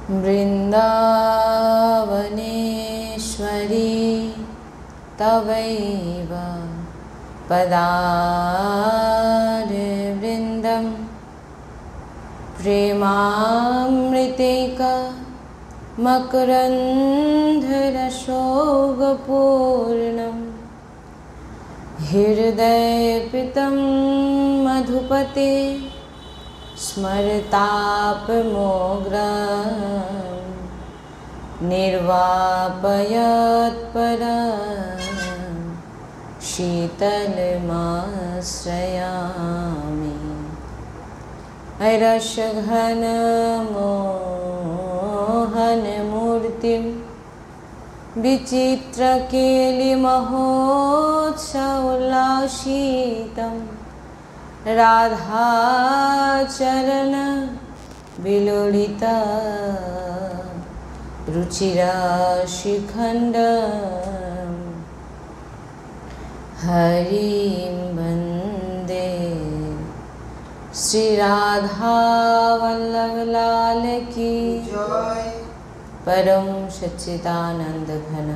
वृन्दावनेश्वरी तवैव पदारविन्दं प्रेमामृतेका मकरन्धरसोगपूर्णं हृदयपितं मधुपते स्मरतापमोग्रं निर्वापयत्परं शीतलमाश्रयामि रसघनमोहनमूर्तिं विचित्रकेलिमहोत्सवोल्लासितं राधाचरण विलोलिता रुचिराशिखण्डं हरिं वन्दे श्री राधा वल्लभ लाल की जय। परम सच्चिदानंद घन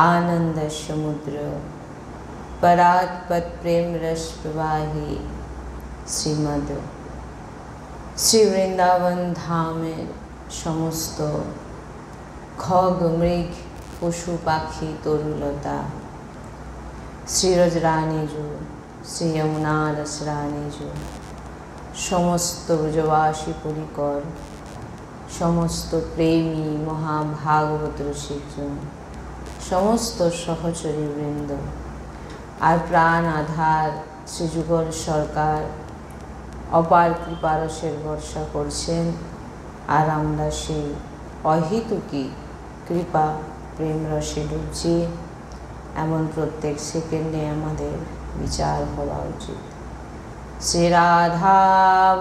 आनंद समुद्र परात्पत प्रेम रस प्रवाही श्रीमद श्री वृंदावन धामेर समस्त खग मृग पशु पाखी तरुलता श्रीरज रानीजू श्री यमुना रस रानीजू समस्त ब्रजवासी परिकर समस्त प्रेमी महाभागवत रसिकजन समस्त सहचरी वृंद और प्राण आधार श्री जुगल सरकार अपार कृपारसेर बर्षा करछेन और आमरा सेई अहेतुकी कृपा प्रेम रसे डुबছি एमन प्रत्येक सेकेंडे आमादेर विचार हवा उचित। श्री राधा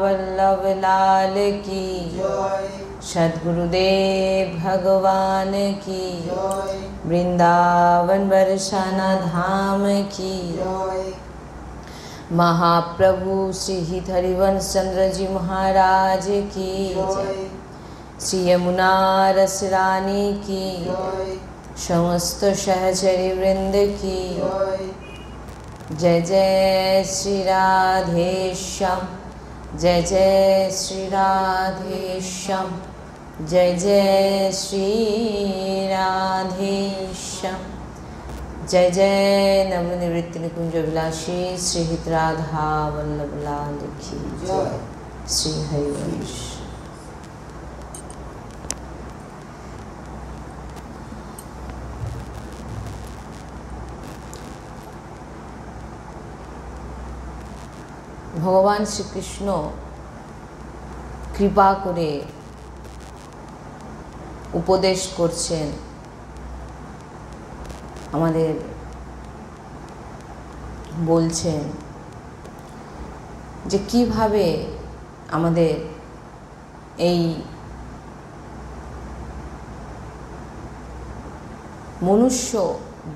वल्लभ लाल की जय। सद्गुरुदेव भगवान की जय। वृंदावन बरसाना धाम की जय। महाप्रभु श्री हरिवंश चंद्र जी महाराज की जय। श्री यमुना रस रानी की जय। समस्त सहचरी वृंद की जय। जय जय श्री राधेश्याम जय जय श्री राधेश्याम जय जय श्री राधेश्याम जय जय नवनिवृत्ति निकुंज विलासी श्री हित राधा वल्लभ लाल की जय। श्री हरिवंश। भगवान श्रीकृष्ण कृपा करे उपदेश करছেন আমাদের বলছেন যে কিভাবে আমাদের এই মনুষ্য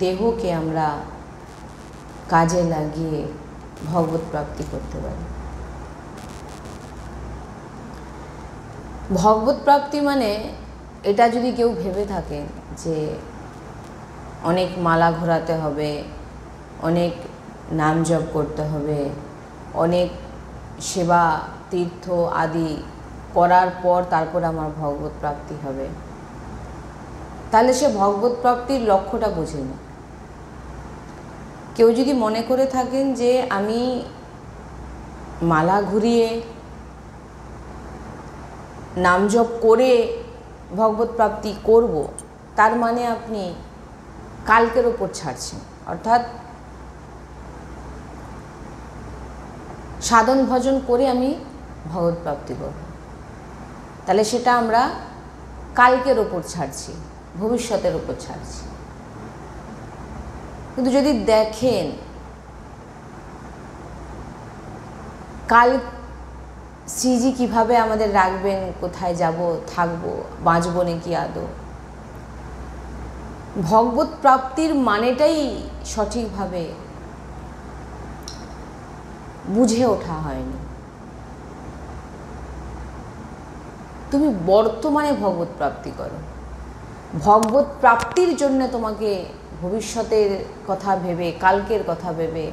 দেহকে আমরা কাজে লাগিয়ে भगवत प्राप्ति करते पारी। भगवत प्राप्ति माने एटा यदि केउ भेबे थाकेन जे अनेक माला घोराते हबे अनेक नाम जप करते हबे अनेक सेवा तीर्थ आदि करार पर तारपर आमार भगवत प्राप्ति हबे ताहले से भगवत प्राप्तिर लक्ष्यटा बुझे ना। केउ यदि मने करे थाकेन जे आमी माला घुरिए नाम जप करे भगवत प्राप्ति करब तार माने आपनी कालकेर ओपर छाड़छेन अर्थात साधन भजन करे आमी भगवत प्राप्ति करब ताहले सेटा आमरा कालकेर ओपर छाड़छि भविष्यतेर ओपर छाड़छि। किन्तु यदि देखें काल श्रीजी किभाबे आमादेर राखबेन कोथाय जाबो थाकबो बाँचबो नाकि आदौ भगवत प्राप्तिर मानेटाई सठिकभावे बुझे ओठा हयनि। তুমি বর্তমানে ভগবত প্রাপ্তি করো। ভগবত প্রাপ্তির জন্য তোমাকে ভবিষ্যতের কথা ভেবে, কালকের কথা ভেবে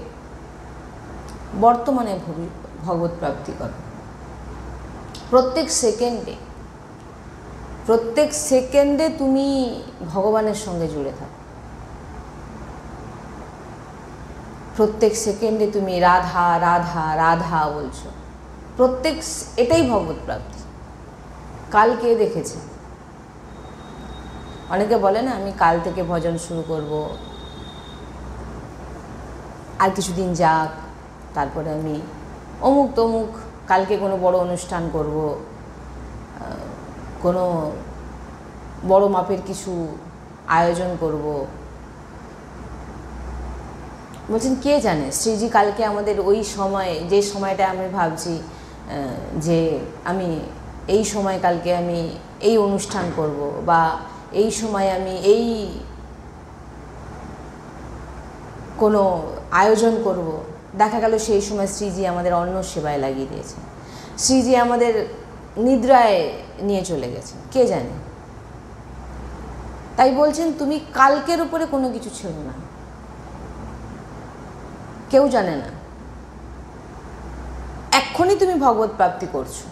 বর্তমানে ভগবত প্রাপ্তি করো। প্রত্যেক সেকেন্ডে তুমি ভগবানের সঙ্গে জুড়ে থাকো। প্রত্যেক সেকেন্ডে তুমি রাধা রাধা রাধা বলছো। এটাই ভগবত প্রাপ্তি। কাল কে দেখেছে? অনেকে বলে না, আমি কাল থেকে ভজন শুরু করব, আর কিছুদিন যাক, তারপরে আমি অমুক তমুক কালকে কোনো বড় অনুষ্ঠান করব, কোনো বড় মাপের কিছু আয়োজন করব। বলছেন কে জানে শ্রীজি কালকে আমাদের ওই সময়ে, যে সময়টা আমি ভাবছি যে আমি এই সময় কালকে আমি এই অনুষ্ঠান করব, বা এই সময় আমি এই কোনো আয়োজন করব, দেখা গেল সেই সময় শ্রীজি আমাদের অন্ন সেবায় লাগিয়ে দিয়েছে, শ্রীজি আমাদের নিদ্রায় নিয়ে চলে গেছে, কে জানে। তাই বলছেন তুমি কালকের উপরে কোনো কিছু ছিল না, কেউ জানে না। এক্ষুনি তুমি ভগবত প্রাপ্তি করছো,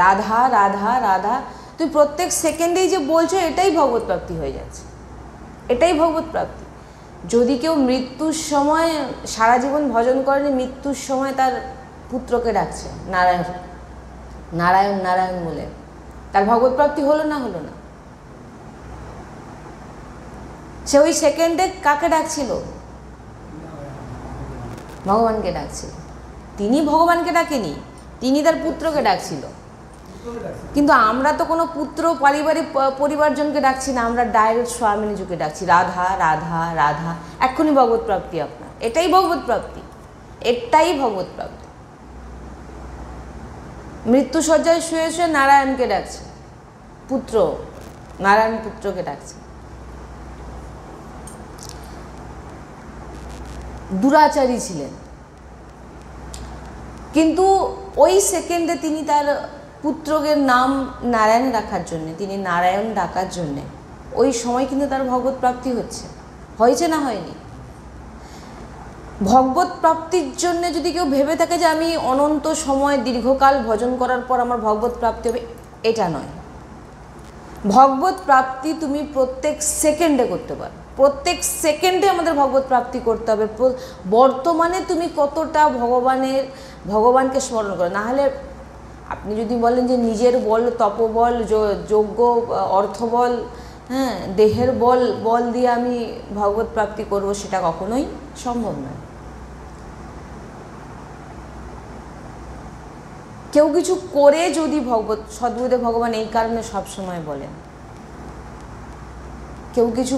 রাধা রাধা রাধা। তুমি প্রত্যেক সেকেন্ডেই যে বলছো, এটাই ভগবত প্রাপ্তি হয়ে যাচ্ছে, এটাই ভগবত প্রাপ্তি। যদি কেউ মৃত্যুর সময় সারা জীবন ভজন করেনি, মৃত্যুর সময় তার পুত্রকে ডাকছে নারায়ণ নারায়ণ নারায়ণ বলে, তার ভগবত প্রাপ্তি হলো না? হলো না। সে ওই সেকেন্ডে কাকে ডাকছিল? ভগবানকে ডাকছিল। তিনি ভগবানকে ডাকেনি, তিনি তার পুত্রকে ডাকছিল। কিন্তু আমরা তো কোনো পুত্র পারিবারিক পরিবারজনকে ডাকছি না, আমরা ডাইরেক্ট স্বামী নিজুকে ডাকছি রাধা রাধা রাধা। এক্ষুনি ভগবত প্রাপ্তি আপনার, এটাই ভগবত প্রাপ্তি, এটাই ভগবত প্রাপ্তি। মৃত্যুসজ্জায় শুয়ে শুয়ে নারায়ণকে ডাকছে, পুত্র নারায়ণ পুত্রকে ডাকছে। দুরাচারী ছিলেন, কিন্তু ওই সেকেন্ডে তিনি তার পুত্রকে নাম নারায়ণ রাখার জন্যে, তিনি নারায়ণ ডাকার জন্যে, ওই সময় কিন্তু তার ভগবত প্রাপ্তি হয়েছে না হয়নি? ভগবত প্রাপ্তির জন্য যদি কেউ ভেবে থাকে যে আমি অনন্ত সময় দীর্ঘকাল ভজন করার পর আমার ভগবত প্রাপ্তি হবে, এটা নয়। ভগবত প্রাপ্তি তুমি প্রত্যেক সেকেন্ডে করতে পারো, প্রত্যেক সেকেন্ডে আমাদের ভগবত প্রাপ্তি করতে হবে। বর্তমানে তুমি কতটা ভগবানকে স্মরণ করো। না হলে আপনি যদি বলেন যে নিজের বল, তপবল, যোগ্য অর্থবল, হ্যাঁ, দেহের বল দিয়ে আমি ভগবত প্রাপ্তি করব, সেটা কখনোই সম্ভব নয়। কেউ কিছু করে যদি সদ্গুরুদেব ভগবান এই কারণে সবসময় বলেন, কেউ কিছু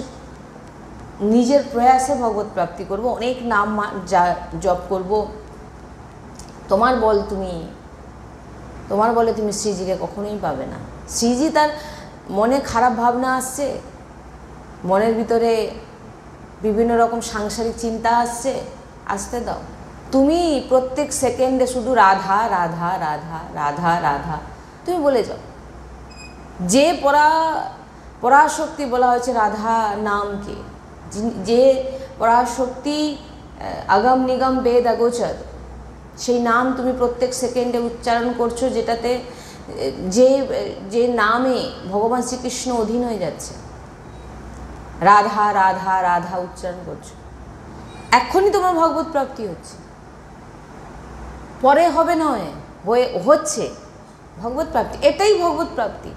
নিজের প্রয়াসে ভগবত প্রাপ্তি করব, অনেক নাম জপ করব, তোমার বলে তুমি শ্রীজিকে কখনোই পাবে না। শ্রীজি তার মনে খারাপ ভাবনা আসছে, মনের ভিতরে বিভিন্ন রকম সাংসারিক চিন্তা আসতে দাও। তুমি প্রত্যেক সেকেন্ডে শুধু রাধা রাধা রাধা রাধা রাধা তুমি বলে যাও। যে পরাশক্তি বলা হয়েছে রাধা নামকে, যে পরাশক্তি আগম নিগম বেদ অগোচর, সেই নাম তুমি প্রত্যেক সেকেন্ডে উচ্চারণ করছো, যেটাতে যে নামে ভগবান শ্রীকৃষ্ণ অধীন হয়ে যাচ্ছে। রাধা রাধা রাধা উচ্চারণ করছো, এখনই তোমার ভগবত প্রাপ্তি হচ্ছে, পরে হবে নয়, হচ্ছে ভগবত প্রাপ্তি। এটাই ভগবত প্রাপ্তি।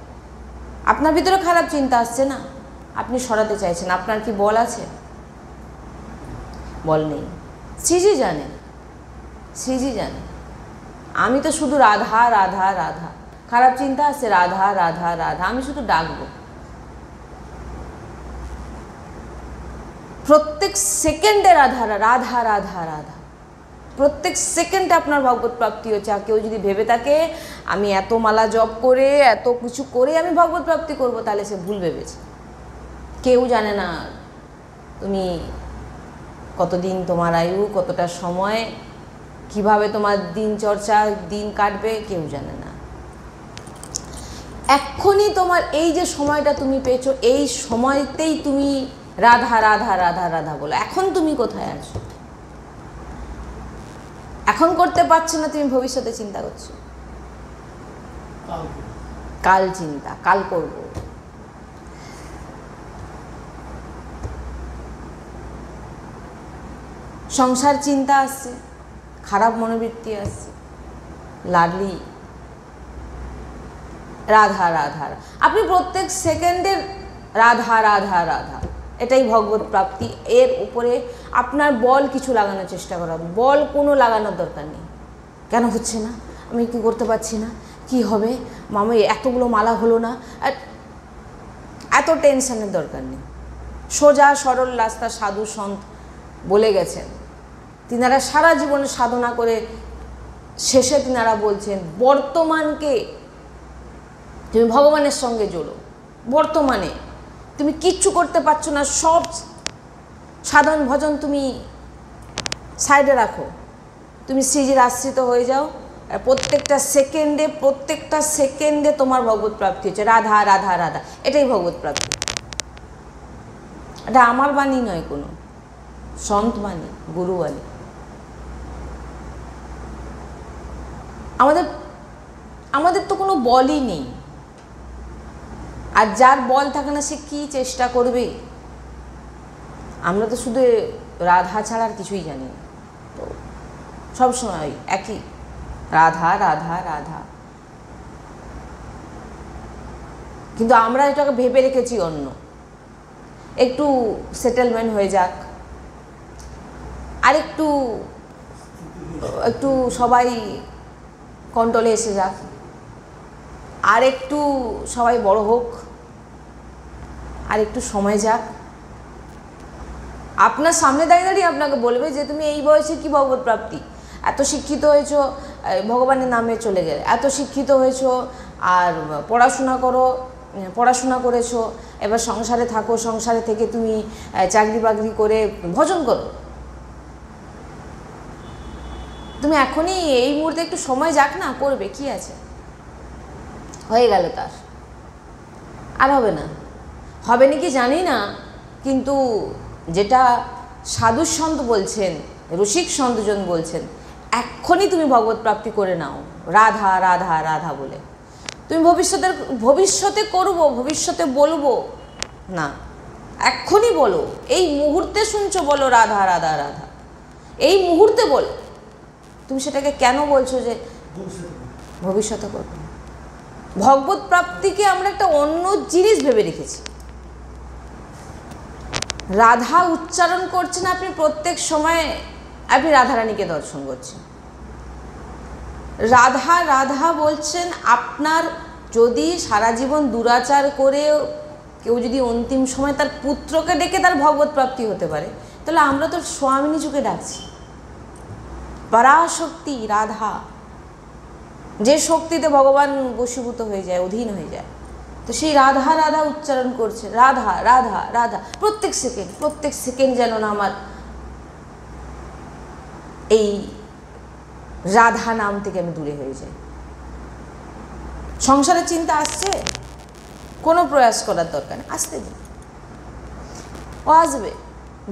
আপনার ভিতরে খারাপ চিন্তা আসছে না, আপনি সরাতে চাইছেন, আপনার কি বল আছে? বল নেই। শ্রীজি জানে, আমি তো শুধু রাধা রাধা রাধা, খারাপ চিন্তা আসছে রাধা রাধা রাধা, আমি শুধু ডাকবো। প্রত্যেক সেকেন্ডে রাধা রাধা রাধা রাধা, প্রত্যেক সেকেন্ডে আপনার ভগবত প্রাপ্তি হচ্ছে। আর কেউ যদি ভেবে থাকে আমি এত মালা জপ করে, এত কিছু করে আমি ভগবত প্রাপ্তি করব, তাহলে সে ভুল ভেবেছে। কেউ জানে না তুমি কতদিন, তোমার আয়ু কতটা সময়, কিভাবে তোমার দিন কাটবে, কেউ জানে না। এক্ষুনি তোমার এই যে সময়টা তুমি পেয়েছো, এই সময়তেই তুমি রাধা রাধা রাধা রাধা বলো। এখন তুমি কোথায় আছো? এখন করতে পারছো না, তুমি ভবিষ্যতে চিন্তা করছো, কাল চিন্তা, কাল করব। সংসার চিন্তা আসছে, খারাপ মনোবৃত্তি আসছে, লাডলি রাধা রাধা। আপনি প্রত্যেক সেকেন্ডে রাধা রাধা রাধা, এটাই ভগবত প্রাপ্তি। এর উপরে আপনার বল কিছু লাগানোর চেষ্টা করা, বল কোনো লাগানোর দরকার নেই। কেন হচ্ছে না, আমি কি করতে পারছি না, কি হবে, মামা এতগুলো মালা হলো না, এত টেনশনের দরকার নেই। সোজা সরল রাস্তা সাধু সন্ত বলে গেছেন, তিনারা সারা জীবনে সাধনা করে শেষে তিনারা বলছেন বর্তমানকে তুমি ভগবানের সঙ্গে জোড়ো। বর্তমানে তুমি কিচ্ছু করতে পারছো না, সব সাধন ভজন তুমি সাইডে রাখো, তুমি শ্রীজির আশ্রিত হয়ে যাও। আর প্রত্যেকটা সেকেন্ডে তোমার ভগবত প্রাপ্তি হচ্ছে রাধা রাধা রাধা। এটাই ভগবত প্রাপ্তি। এটা আমার বাণী নয়, কোনো সন্ত বাণী, গুরু বাণী। আমাদের তো কোনো বলই নেই, আর যার বল থাকে না সে কি চেষ্টা করবে? আমরা তো শুধু রাধা ছাড়া আর কিছুই জানি না, তো সবসময় একই রাধা রাধা রাধা। কিন্তু আমরা এটাকে ভেবে রেখেছি অন্য, একটু সেটেলমেন্ট হয়ে যাক, আর একটু সবাই কন্ট্রোলে এসে যাক, আর একটু সবাই বড় হোক, আর একটু সময় যাক। আপনার সামনে দাঁড়িয়ে আপনাকে বলবে যে তুমি এই বয়সে কি ভগবত প্রাপ্তি, এত শিক্ষিত হয়েছো ভগবানের নামে চলে গেলে, এত শিক্ষিত হয়েছো আর পড়াশোনা করেছো, এবার সংসারে থাকো, সংসারে থেকে তুমি চাকরি বাকরি করে ভজন করো। তুমি এখনই এই মুহূর্তে একটু সময় যাক না, করবে কি আছে, হয়ে গেল তার, আর হবে না। হবে নাকি জানি না, কিন্তু যেটা সাধু সন্ত বলছেন, রসিক সন্তজন বলছেন, এক্ষুনি তুমি ভগবত প্রাপ্তি করে নাও রাধা রাধা রাধা বলে। তুমি ভবিষ্যতে করবো, ভবিষ্যতে বলবো না, এক্ষুনি বলো, এই মুহূর্তে শুনছো বলো রাধা রাধা রাধা, এই মুহূর্তে বলো। তুমি সেটাকে কেন বলছো যে ভবিষ্যতে করবো? ভগবত প্রাপ্তিকে আমরা একটা অন্য জিনিস ভেবে রেখেছি। রাধা উচ্চারণ করছেন আপনি, প্রত্যেক সময় আপনি রাধারানীকে দর্শন করছেন, রাধা রাধা বলছেন। আপনার যদি সারা জীবন দুরাচার করে কেউ যদি অন্তিম সময় তার পুত্রকে ডেকে তার ভগবত প্রাপ্তি হতে পারে, তাহলে আমরা তো স্বামিনী যুগে ডাকছি পরাশক্তি রাধা, যে শক্তিতে ভগবান বশীভূত হয়ে যায়, অধীন হয়ে যায়। তো সেই রাধা রাধা উচ্চারণ করছে, রাধা রাধা রাধা। প্রত্যেক সেকেন্ড যেন না আমার এই রাধা নাম থেকে আমি দূরে হয়ে যাই। সংসারের চিন্তা আসছে, কোনো প্রয়াস করার দরকার নেই, আসতে দিন, ও আসবে।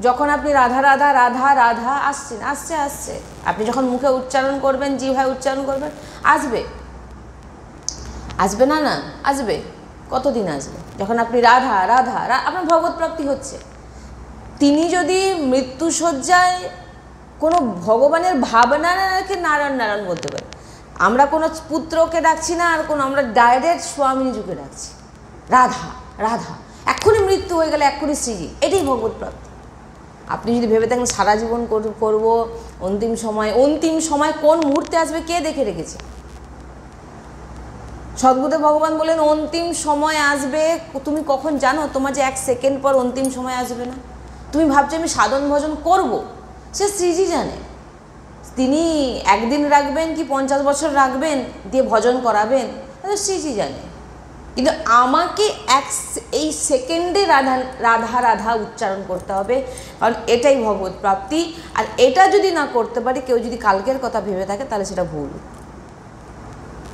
যখন আপনি রাধা রাধা রাধা রাধা আসছে, আপনি যখন মুখে উচ্চারণ করবেন, জিহ্বায় উচ্চারণ করবেন, আসবে না, আসবে। কতদিন আসবে? যখন আপনি রাধা রাধা, আপনার ভগবত প্রাপ্তি হচ্ছে। তিনি যদি মৃত্যুশয্যায় কোনো ভগবানের ভাবনা না রেখে নারায়ণ নারায়ণ বলতে পারে, আমরা কোনো পুত্রকে ডাকছি না, আর কোনো আমরা ডাইরেক্ট স্বামীজিকে ডাকছি রাধা রাধা। এক্ষুনি মৃত্যু হয়ে গেলে এক্ষুনি শ্রীজি, এটাই ভগবত প্রাপ্তি। আপনি যদি ভেবে থাকেন সারা জীবন করব, অন্তিম সময় কোন মুহূর্তে আসবে কে দেখে রেখেছে? সদ্গুরুদেব ভগবান বলেন অন্তিম সময় আসবে, তুমি কখন জানো? তোমার যে 1 সেকেন্ড পর অন্তিম সময় আসবে না। তুমি ভাবছো আমি সাধন ভজন করব, সে শ্রীজি জানে। তিনি একদিন রাখবেন কি 50 বছর রাখবেন, দিয়ে ভজন করাবেন, শ্রীজি জানে। কিন্তু আমাকে এই সেকেন্ডে রাধা রাধা রাধা উচ্চারণ করতে হবে, কারণ এটাই ভগবত প্রাপ্তি। আর এটা যদি না করতে পারি, কেউ যদি কালকের কথা ভেবে থাকে, তাহলে সেটা ভুল,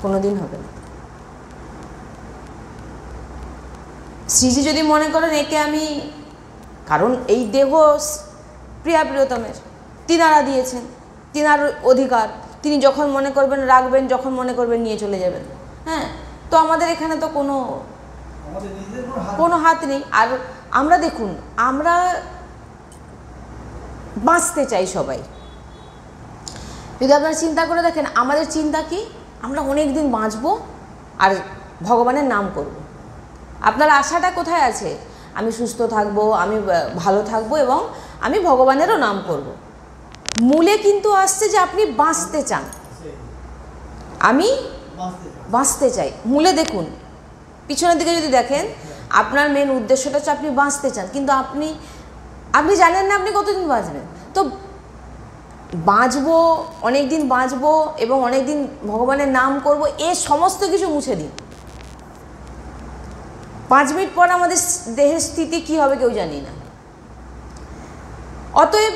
কোনোদিন হবে না। শ্রীজি যদি মনে করেন একে আমি, কারণ এই দেহ প্রিয়া প্রিয়তমের, তিনারা দিয়েছেন, তিনার অধিকার, তিনি যখন মনে করবেন রাখবেন, যখন মনে করবেন নিয়ে চলে যাবেন। হ্যাঁ, তো আমাদের এখানে তো কোনো হাত নেই। আর আমরা দেখুন, আমরা বাঁচতে চাই সবাই। যদি আপনারা চিন্তা করে দেখেন, আমাদের চিন্তা কি, আমরা অনেক দিন বাঁচবো আর ভগবানের নাম করব। আপনার আশাটা কোথায় আছে? আমি সুস্থ থাকবো, আমি ভালো থাকবো এবং আমি ভগবানেরও নাম করব। মূলে কিন্তু আসছে যে আপনি বাঁচতে চান, আমি বাঁচতে চাই। মূলে দেখুন, পিছনের দিকে যদি দেখেন, আপনার মেন উদ্দেশ্যটা হচ্ছে আপনি বাঁচতে চান, কিন্তু আপনি জানেন না আপনি কতদিন বাঁচবেন। তো বাঁচবো, অনেক দিন বাঁচবো এবং অনেক দিন ভগবানের নাম করব, এ সমস্ত কিছু মুছে দিন। 5 মিনিট পর আমাদের দেহের স্থিতি কী হবে কেউ জানি না। অতএব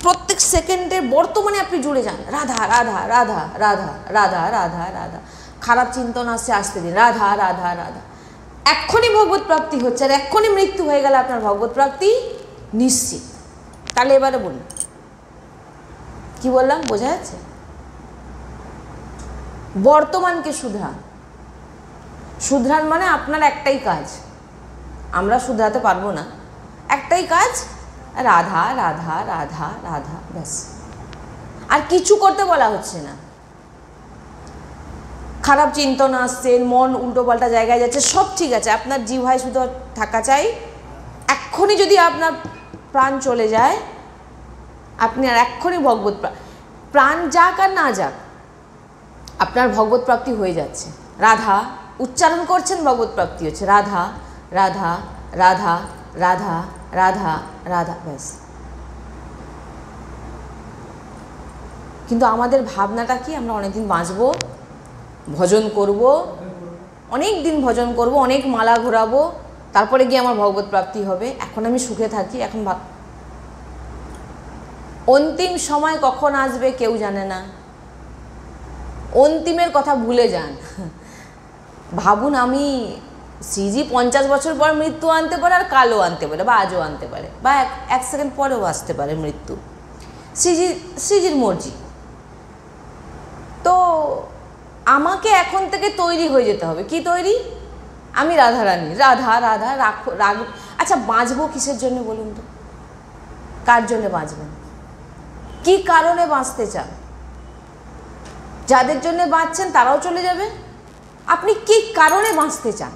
প্রত্যেক সেকেন্ডে বর্তমানে আপনি জুড়ে যান, রাধা রাধা রাধা রাধা রাধা রাধা রাধা। খারাপ চিন্তন আসতে দিন, রাধা রাধা রাধা। এক্ষুনি ভগবত প্রাপ্তি হচ্ছে, আর এক্ষুনি মৃত্যু হয়ে গেলে আপনার ভগবত প্রাপ্তি নিশ্চিত। তাহলে এবারে বলুন, কি বললাম, বোঝা যাচ্ছে? বর্তমানকে শুধরান মানে আপনার একটাই কাজ, আমরা শুধরাতে পারবো না, একটাই কাজ, রাধা রাধা রাধা রাধা, ব্যাস। আর কিছু করতে বলা হচ্ছে না। খারাপ চিন্তনা আসছে, মন উল্টো পাল্টা জায়গায় যাচ্ছে, সব ঠিক আছে, আপনার জিহ্বায় শুধু থাকা চাই। এক্ষুনি যদি আপনার প্রাণ চলে যায়, আপনি আর এক্ষুনি ভগবত প্রাণ যাক আর না যাক, আপনার ভগবত প্রাপ্তি হয়ে যাচ্ছে। রাধা উচ্চারণ করছেন, ভগবত প্রাপ্তি হচ্ছে। রাধা রাধা রাধা রাধা রাধা রাধা, ব্যাস। কিন্তু আমাদের ভাবনাটা কি, আমরা অনেকদিন বাঁচবো, ভজন করব, অনেক দিন ভজন করব, অনেক মালা ঘোরাবো, তারপরে গিয়ে আমার ভগবত প্রাপ্তি হবে। এখন আমি সুখে থাকি, এখন অন্তিম সময় কখন আসবে কেউ জানে না। অন্তিমের কথা ভুলে যান। ভাবুন, আমি শ্রীজি 50 বছর পর মৃত্যু আনতে পারে, আর কালও আনতে পারে, বা আজও আনতে পারে, বা এক সেকেন্ড পরেও আসতে পারে মৃত্যু। শ্রীজির মর্জি। তো আমাকে এখন থেকে তৈরি হয়ে যেতে হবে। কি তৈরি? আমি রাধারানী, রাধা রাধা রাগ। আচ্ছা, বাঁচবো কিসের জন্য বলুন তো? কার জন্য বাঁচবেন? কি কারণে বাঁচতে চান? যাদের জন্য বাঁচছেন তারাও চলে যাবে। আপনি কি কারণে বাঁচতে চান?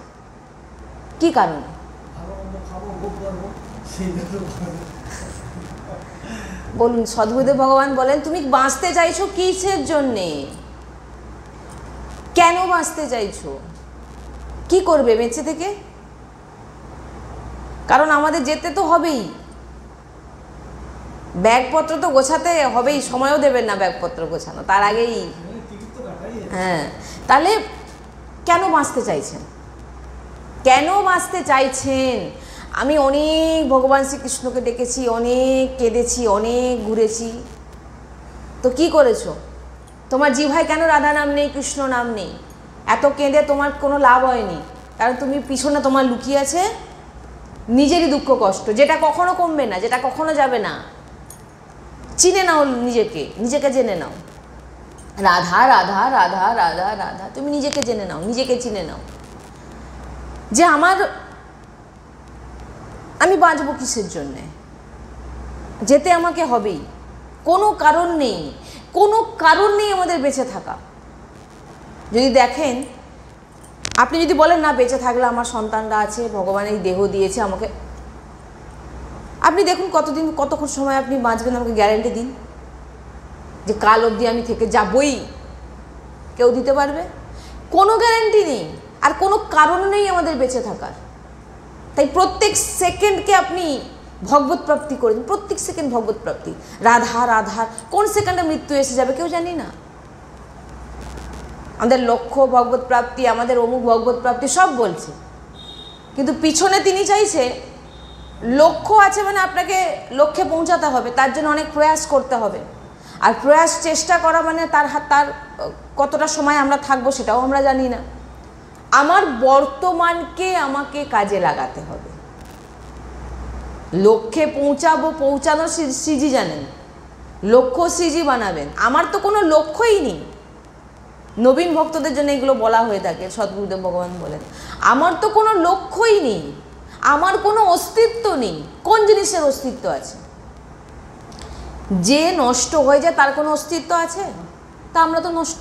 কি কারণে? বলুন। সদ্গুরুদেব ভগবান বলেন, তুমি বাঁচতে চাইছো কিসের জন্যে? কেন বাঁচতে চাইছো? কি করবে বেঁচে থেকে? কারণ আমাদের যেতে তো হবেই, ব্যাগপত্র তো গোছাতে হবেই, সময়ও দেবেন না ব্যাগপত্র গোছানো, তার আগেই। হ্যাঁ, তাহলে কেন বাঁচতে চাইছেন? কেন বাঁচতে চাইছেন? আমি অনেক ভগবান শ্রীকৃষ্ণকে ডেকেছি, অনেক কেঁদেছি, অনেক ঘুরেছি, তো কি করেছো? তোমার জিহ্বায় কেন রাধা নাম নেই, কৃষ্ণ নাম নেই? এত কেঁদে তোমার কোনো লাভ হয়নি, কারণ তুমি পিছনে তোমার লুকিয়ে আছে নিজেরই দুঃখ কষ্ট, যেটা কখনো কমবে না, যেটা কখনো যাবে না। চিনে নাও নিজেকে, নিজেকে জেনে নাও। রাধা রাধা রাধা রাধা রাধা, তুমি নিজেকে জেনে নাও, নিজেকে চিনে নাও যে আমি বাঁচবো কিসের জন্যে, যেতে আমাকে হবেই। কোনো কারণ নেই, কোনো কারণ নেই আমাদের বেঁচে থাকা। যদি দেখেন, আপনি যদি বলেন না বেঁচে থাকলে আমার সন্তানরা আছে, ভগবান এই দেহ দিয়েছে আমাকে, আপনি দেখুন কতদিন, কতক্ষণ সময় আপনি বাঁচবেন, আমাকে গ্যারেন্টি দিন যে কাল অবধি আমি থেকে যাবই। কেউ দিতে পারবে? কোনো গ্যারেন্টি নেই, আর কোনো কারণ নেই আমাদের বেঁচে থাকার। তাই প্রত্যেক সেকেন্ডকে আপনি ভগবত প্রাপ্তি করেন, প্রত্যেক সেকেন্ড ভগবত প্রাপ্তি। রাধা রাধা, কোন সেকেন্ডে মৃত্যু এসে যাবে কেউ জানি না। আমাদের লক্ষ্য ভগবত প্রাপ্তি, আমাদের অমুক ভগবত প্রাপ্তি সব বলছে, কিন্তু পিছনে তিনি চাইছে, লক্ষ্য আছে মানে আপনাকে লক্ষ্যে পৌঁছাতে হবে, তার জন্য অনেক প্রয়াস করতে হবে। আর প্রয়াস চেষ্টা করা মানে তার কতটা সময় আমরা থাকবো সেটাও আমরা জানি না। আমার বর্তমানকে আমাকে কাজে লাগাতে হবে। লক্ষ্যে পৌঁছানোর শ্রীজি জানেন, লক্ষ্য শ্রীজি বানাবেন। আমার তো কোনো লক্ষ্যই নেই। নবীন ভক্তদের জন্য এগুলো বলা হয়ে থাকে, সদ্গুরুদেব ভগবান বলেন আমার তো কোনো লক্ষ্যই নেই, আমার কোনো অস্তিত্ব নেই। কোন জিনিসের অস্তিত্ব আছে? যে নষ্ট হয়ে যায় তার কোনো অস্তিত্ব আছে? তা আমরা তো নষ্ট,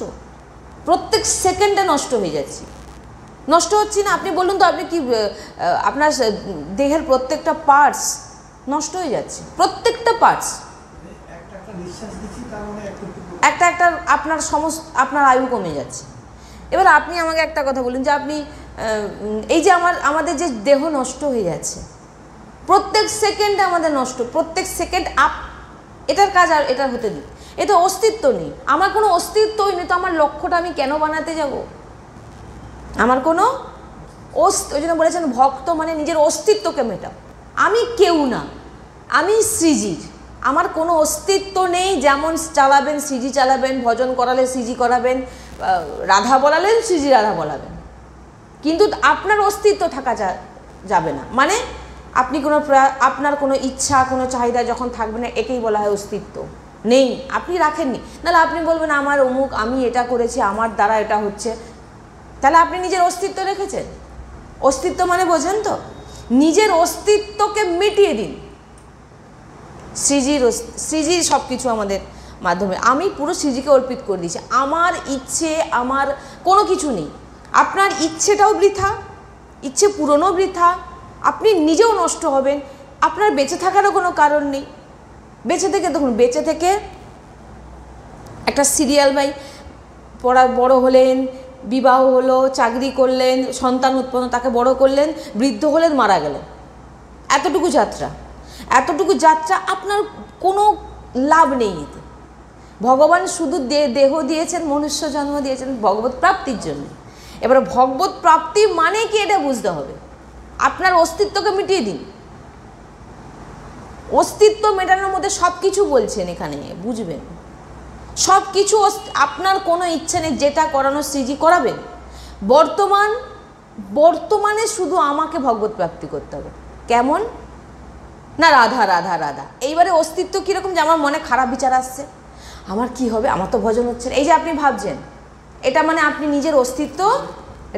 প্রত্যেক সেকেন্ডে নষ্ট হয়ে যাচ্ছি। নষ্ট হচ্ছি না? আপনি বলুন তো, আপনি কি আপনার দেহের প্রত্যেকটা পার্টস নষ্ট হয়ে যাচ্ছে, প্রত্যেকটা পার্টস। একটা একটা আপনার আপনার আয়ু কমে যাচ্ছে। এবার আপনি আমাকে একটা কথা বলুন যে আপনি এই যে আমাদের যে দেহ নষ্ট হয়ে যাচ্ছে, প্রত্যেক সেকেন্ডে আমাদের নষ্ট, প্রত্যেক সেকেন্ড এটার কাজ আর এটার হতে দিই, এটা অস্তিত্ব নেই। আমার কোনো অস্তিত্বই নেই, তো আমার লক্ষ্যটা আমি কেন বানাতে যাব? আমার কোনো ওই জন্য বলেছেন ভক্ত মানে নিজের অস্তিত্বকে মেটাও। আমি কেউ না, আমি শ্রীজির, আমার কোনো অস্তিত্ব নেই। যেমন চালাবেন শ্রীজি চালাবেন, ভজন করালে শ্রীজি করাবেন, রাধা বলালেন শ্রীজি রাধা বলাবেন, কিন্তু আপনার অস্তিত্ব থাকা যাবে না। মানে আপনি আপনার কোনো ইচ্ছা কোনো চাহিদা যখন থাকবে না, একেই বলা হয় অস্তিত্ব নেই, আপনি রাখেননি। নাহলে আপনি বলবেন আমার অমুক, আমি এটা করেছি, আমার দ্বারা এটা হচ্ছে, তাহলে আপনি নিজের অস্তিত্ব রেখেছেন? অস্তিত্ব মানে বোঝেন তো? নিজের অস্তিত্বকে মিটিয়ে দিন। শ্রীজির সব কিছু আমাদের মাধ্যমে, আমি পুরো শ্রীজিকে অর্পিত করে দিয়েছি। আমার ইচ্ছে আমার কোনো কিছু নেই। আপনার ইচ্ছেটাও বৃথা, ইচ্ছে পূরণও বৃথা, আপনি নিজেও নষ্ট হবেন, আপনার বেঁচে থাকারও কোনো কারণ নেই। বেঁচে থেকে দেখুন, বেঁচে থেকে একটা সিরিয়াল বাই বড় হলেন, বিবাহ হলো, চাকরি করলেন, সন্তান উৎপন্ন, তাকে বড় করলেন, বৃদ্ধ হলেন, মারা গেলেন। এতটুকু যাত্রা, এতটুকু যাত্রা, আপনার কোনো লাভ নেই এতে। ভগবান শুধু দেহ দিয়েছেন, মনুষ্য জন্ম দিয়েছেন ভগবত প্রাপ্তির জন্য। এবার ভগবত প্রাপ্তি মানে কি এটা বুঝতে হবে। আপনার অস্তিত্বকে মিটিয়ে দিন। অস্তিত্ব মেটানোর মধ্যে সব কিছু বলছেন এখানে, বুঝবেন সব কিছু। আপনার কোনো ইচ্ছে নেই, যেটা করানো শ্রীজি করাবেন। বর্তমানে শুধু আমাকে ভগবত প্রাপ্তি করতে হবে। কেমন না? রাধা রাধা রাধা। এইবারে অস্তিত্ব কীরকম? যে আমার মনে খারাপ বিচার আসছে, আমার কি হবে, আমার তো ভজন হচ্ছে না, এই যে আপনি ভাবছেন, এটা মানে আপনি নিজের অস্তিত্ব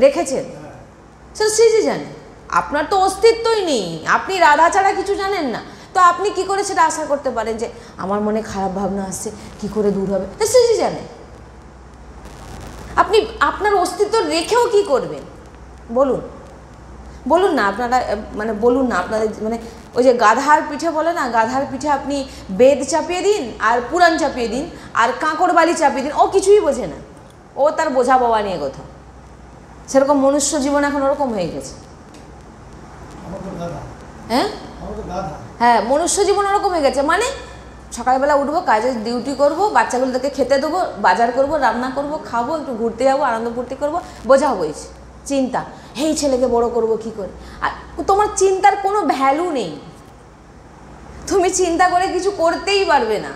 রেখেছেন। সেটা শ্রীজি জানে। আপনার তো অস্তিত্বই নেই, আপনি রাধা ছাড়া কিছু জানেন না, তো আপনি কি করে সেটা আশা করতে পারেন যে আমার মনে খারাপ ভাবনা আসছে, কি করে দূর হবে? তা শ্রীজি জানে। আপনি আপনার অস্তিত্ব রেখেও কি করবেন বলুন না। আপনারা মানে বলুন না, আপনাদের মানে ওই যে গাধার পিঠে বলে না, গাধার পিঠে আপনি বেদ চাপিয়ে দিন আর পুরাণ চাপিয়ে দিন আর কাঁকড় বালি চাপিয়ে দিন, ও কিছুই বোঝে না, ও তার বোঝা বাবা নিয়ে কথা। সেরকম মনুষ্য জীবন এখন ওরকম হয়ে গেছে। হ্যাঁ, মনুষ্য জীবন ওরকম হয়ে গেছে। মানে সকালবেলা উঠবো, কাজের ডিউটি করব, বাচ্চাগুলোকে খেতে দেবো, বাজার করব, রান্না করব, খাবো, একটু ঘুরতে যাবো, আনন্দ ফুর্তি করবো, বোঝা বইছে চিন্তা, এই ছেলেকে বড় করব কি করে। আর তোমার চিন্তার কোনো ভ্যালু নেই, তুমি চিন্তা করে কিছু করতেই পারবে না।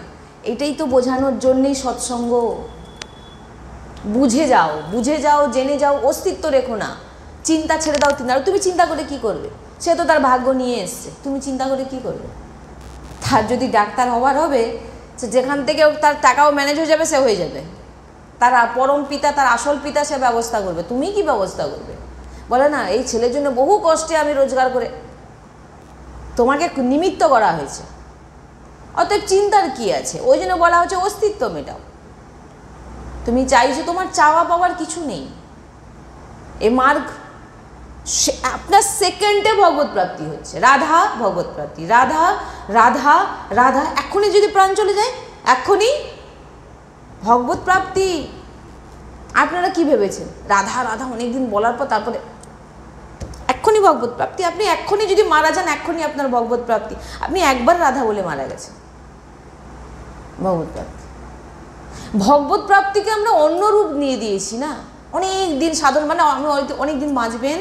এটাই তো বোঝানোর জন্যেই সৎসঙ্গ। বুঝে যাও, জেনে যাও, অস্তিত্ব রেখো না, চিন্তা ছেড়ে দাও। আর তুমি চিন্তা করে কি করবে? সে তো তার ভাগ্য নিয়ে এসছে, তুমি চিন্তা করে কি করবে? তার যদি ডাক্তার হওয়ার হবে, সে যেখান থেকে তার টাকাও ম্যানেজ হয়ে যাবে, সে হয়ে যাবে। তার পরম পিতা, তার আসল পিতা, সে ব্যবস্থা করবে। তুমি কি ব্যবস্থা করবে? বলে না, এই ছেলের জন্য বহু কষ্টে আমি রোজগার করে, তোমাকে নিমিত্ত করা হয়েছে। অতএব চিন্তার কি আছে? ওই জন্য বলা হচ্ছে অস্তিত্ব মেটাও। তুমি চাইছো, তোমার চাওয়া পাওয়ার কিছু নেই। এ মার্গ আপনার সেকেন্ডে ভগবত প্রাপ্তি হচ্ছে। রাধা ভগবত প্রাপ্তি, রাধা রাধা রাধা। এখনই যদি প্রাণ চলে যায়, এখনই ভগবত প্রাপ্তি। আপনারা কি ভেবেছেন? রাধা রাধা অনেকদিন বলার পর তারপরে এক্ষুনি ভগবত প্রাপ্তি। আপনি এক্ষুনি যদি মারা যান, এক্ষুনি আপনার ভগবত প্রাপ্তি। আপনি একবার রাধা বলে মারা গেছেন। ভগবত প্রাপ্তি, ভগবত প্রাপ্তিকে আমরা অন্য রূপ নিয়ে দিয়েছি না। অনেক দিন সাধন, মানে আমি অনেক দিন বাঁচবেন,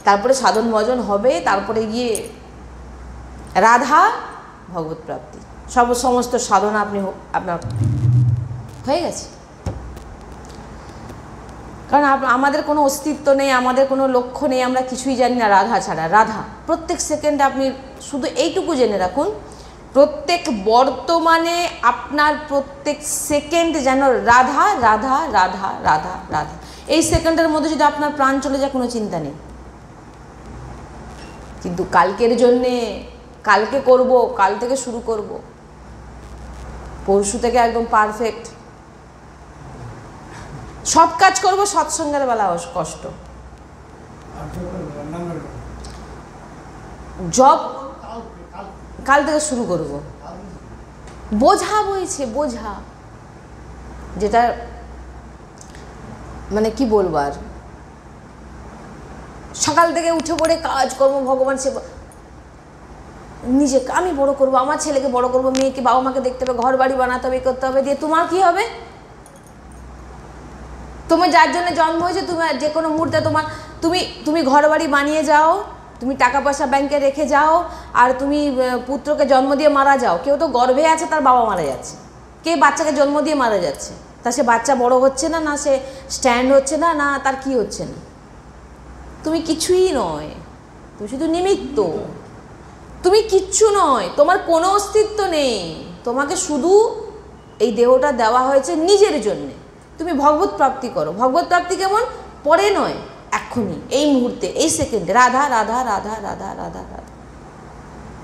তারপরে সাধন ভজন হবে, তারপরে গিয়ে রাধা ভগবত প্রাপ্তি। সমস্ত সাধনা আপনার হয়ে গেছে। কারণ আমাদের কোনো অস্তিত্ব নেই, আমাদের কোনো লক্ষ্য নেই, আমরা কিছুই জানি না রাধা ছাড়া। রাধা প্রত্যেক সেকেন্ডে আপনি শুধু এইটুকু জেনে রাখুন, প্রত্যেক বর্তমানে আপনার প্রত্যেক সেকেন্ড যেন রাধা রাধা রাধা রাধা রাধা। এই সেকেন্ডের মধ্যে যদি আপনার প্রাণ চলে যায় কোনো চিন্তা নেই, কিন্তু কালকের জন্যে কালকে করব, কাল থেকে শুরু করব, পরশু থেকে একদম পারফেক্ট সব কাজ করব, সৎসঙ্গের বেলা কষ্ট, জব কাল থেকে শুরু করব, বোঝা বইছে বোঝা, যেটা মানে কি বলবো আর, সকাল থেকে উঠে পড়ে কাজ কর্ম, ভগবান সেবা, নিজেকে আমি বড় করব, আমার ছেলেকে বড় করব, মেয়েকে বাবা মাকে দেখতে হবে, ঘর বাড়ি বানাতে হবে, করতে হবে, দিয়ে তোমার কি হবে? তোমার যার জন্য জন্ম হয়েছে, তুমি যে কোনো মুহূর্তে তোমার তুমি ঘর বাড়ি বানিয়ে যাও, তুমি টাকা পয়সা ব্যাংকে রেখে যাও, আর তুমি পুত্রকে জন্ম দিয়ে মারা যাও। কেউ তো গর্ভে আছে, তার বাবা মারা যাচ্ছে, কে বাচ্চাকে জন্ম দিয়ে মারা যাচ্ছে, তা সে বাচ্চা বড় হচ্ছে না, না সে স্ট্যান্ড হচ্ছে না, না তার কি হচ্ছে না। তুমি কিছুই নয়, তুমি শুধু নিমিত্ত, তুমি কিচ্ছু নয়, তোমার কোনো অস্তিত্ব নেই। তোমাকে শুধু এই দেহটা দেওয়া হয়েছে নিজের জন্যে, তুমি ভগবত প্রাপ্তি করো। ভগবত প্রাপ্তি কেমন? পরে নয়, এক্ষুনি, এই মুহূর্তে, এই সেকেন্ডে, রাধা রাধা রাধা রাধা রাধা রাধা।